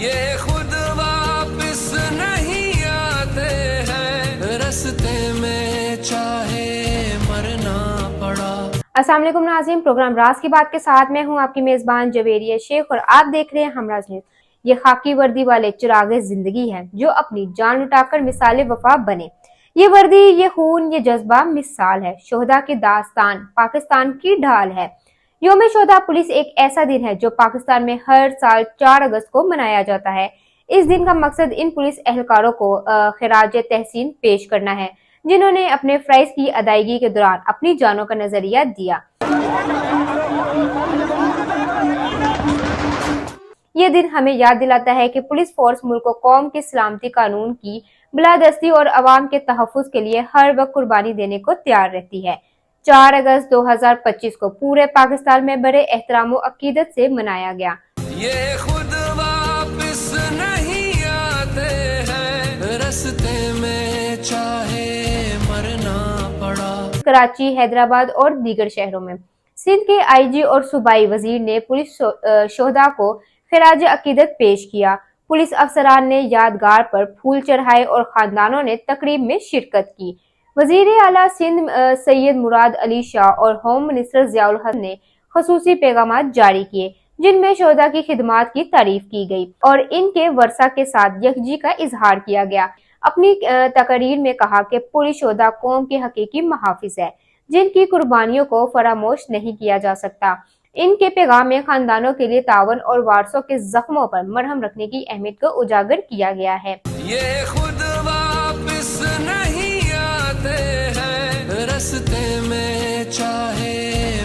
ये खुद वापस नहीं आते हैं, रस्ते में चाहे मरना पड़ा। अस्सलाम वालेकुम नाज़रीन, प्रोग्राम राज की बात के साथ मैं हूं आपकी मेजबान जवेरिया शेख और आप देख रहे हैं हमराज न्यूज। ये खाकी वर्दी वाले चिरागे जिंदगी हैं जो अपनी जान लुटाकर मिसाले वफा बने। ये वर्दी, ये खून, ये जज्बा मिसाल है। शोहदा की दास्तान पाकिस्तान की ढाल है। यौम शोहदा पुलिस एक ऐसा दिन है जो पाकिस्तान में हर साल 4 अगस्त को मनाया जाता है। इस दिन का मकसद इन पुलिस एहलकारों को खिराज तहसीन पेश करना है जिन्होंने अपने फर्ज की अदायगी के दौरान अपनी जानों का नजरिया दिया। ये दिन हमें याद दिलाता है कि पुलिस फोर्स मुल्क और कौम की सलामती, कानून की बिलादस्ती और अवाम के तहफ्फुज के लिए हर वक्त कुर्बानी देने को तैयार रहती है। 4 अगस्त 2025 को पूरे पाकिस्तान में बड़े एहतराम और अकीदत से मनाया गया। ये खुद वापस नहीं आते हैं, रस्ते में चाहे मरना पड़ा। कराची, हैदराबाद और दीगर शहरों में सिंध के आईजी और सूबाई वजीर ने पुलिस शोहदा को खिराज अकीदत पेश किया। पुलिस अफसरान ने यादगार पर फूल चढ़ाए और खानदानों ने तकरीब में शिरकत की। वजीर आला सिंध सैयद मुराद अली शाह और होम मिनिस्टर जियाउल हक ने खसूसी पैगाम जारी किए जिनमें शोहदा की खिदमात की तारीफ की गई और इनके वर्सा के साथ यकजी का इजहार किया गया। अपनी तकरीर में कहा कि पुलिस शोहदा कौम के हकीकी मुहाफिज है जिनकी कुर्बानियों को फरामोश नहीं किया जा सकता। इनके पैगाम में खानदानों के लिए तावन और वारसों के जख्मों पर मरहम रखने की अहमियत को उजागर किया गया है। ये खुद वापस नहीं आते हैं, रस्ते में चाहे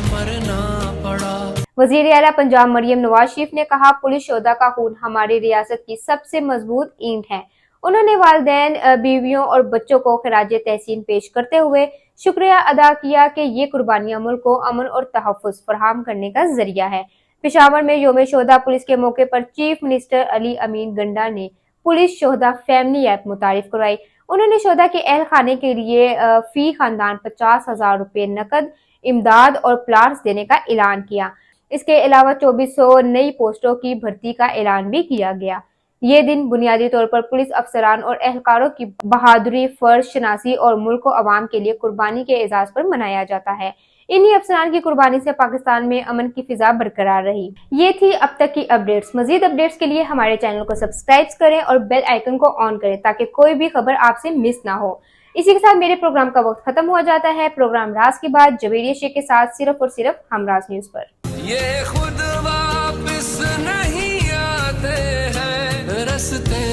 मरना पड़ा। वजीर आला पंजाब मरियम नवाज शरीफ ने कहा, पुलिस शोहदा का खून हमारी रियासत की सबसे मजबूत ईंट है। उन्होंने वालिदैन, बीवियों और बच्चों को खिराज तहसीन पेश करते हुए शुक्रिया अदा किया कि ये कुर्बानियां मुल्क को अमन और तहफ्फुज फराहम करने का जरिया है। पेशावर में यौम शोहदा पुलिस के मौके पर चीफ मिनिस्टर अली अमीन गंडा ने पुलिस शोहदा फैमिली ऐप मुतारिफ करवाई। उन्होंने शोहदा के अहल खाने के लिए फी खानदान 50,000 रुपए नकद इमदाद और प्लाट्स देने का ऐलान किया। इसके अलावा 2400 नई पोस्टों की भर्ती का ऐलान भी किया गया। ये दिन बुनियादी तौर पर पुलिस अफसरान और एहलकारों की बहादुरी, फर्ज शनासी और मुल्क और अवाम के लिए कुर्बानी के एजाज पर मनाया जाता है। इन्हीं अफसरान की कुर्बानी से पाकिस्तान में अमन की फिजा बरकरार रही। ये थी अब तक की अपडेट्स। मजीद अपडेट्स के लिए हमारे चैनल को सब्सक्राइब करें और बेल आइकन को ऑन करें ताकि कोई भी खबर आपसे मिस ना हो। इसी के साथ मेरे प्रोग्राम का वक्त खत्म हो जाता है। प्रोग्राम राज की बात जवेरिया शेख के साथ सिर्फ और सिर्फ हमराज न्यूज पर। ये खुद वापस नहीं आते हैं, रस्ते